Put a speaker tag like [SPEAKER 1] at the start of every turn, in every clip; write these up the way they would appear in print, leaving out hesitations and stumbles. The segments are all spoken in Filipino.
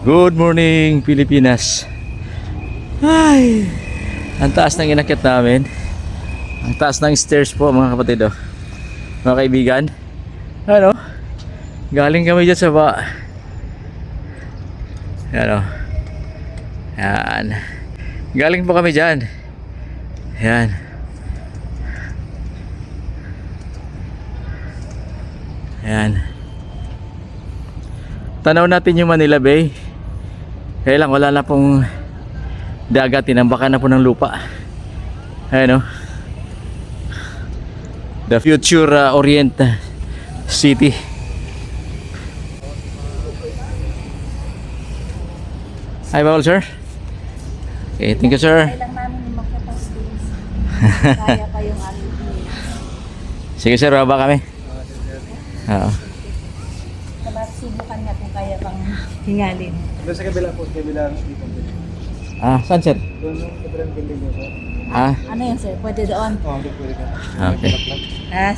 [SPEAKER 1] Good morning, Pilipinas. Ay, ang taas ng inakyat namin. Ang taas ng stairs po mga kapatid, oh. Mga kaibigan. Ano? Galing kami dyan sa baba. Yan, oh. Yan. Galing po kami dyan. Yan. Yan. Tanaw natin yung Manila Bay. Kaya lang wala na pong dagat, tinambakan na po ng lupa. Ayan, oh. The future Orient City. Hi, bawal sir. Okay, thank you sir.
[SPEAKER 2] Kailang namin yung makapag-stays. Kaya pa yung aming
[SPEAKER 1] Sige sir, baba kami. Oo.
[SPEAKER 2] subukan nga kung kaya pang hingalin.
[SPEAKER 3] Doon sa kabila po, kabila dito.
[SPEAKER 1] Saan sir?
[SPEAKER 3] Doon yung kabilang building niyo po.
[SPEAKER 2] Ano yan sir? Pwede doon?
[SPEAKER 3] Oo, doon pwede ka.
[SPEAKER 1] Okay.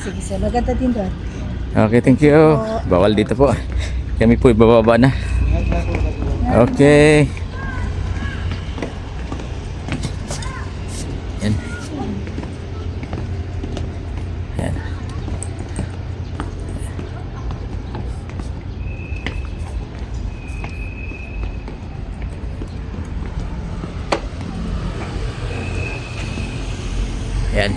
[SPEAKER 2] Sige sir. Maganda din doon.
[SPEAKER 1] Okay, thank you. Bawal dito po. Kami po ibababa na. Okay. Yan. Yan. Yan.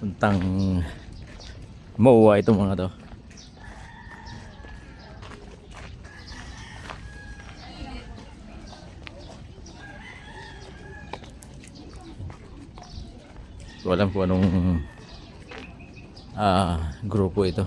[SPEAKER 1] Puntang MOA itong mga to. So, alam ko anong grupo ito.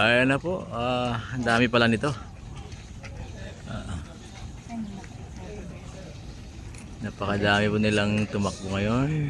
[SPEAKER 1] Ayan na po, ang dami pala nito. Napakadami po nilang tumakbo ngayon.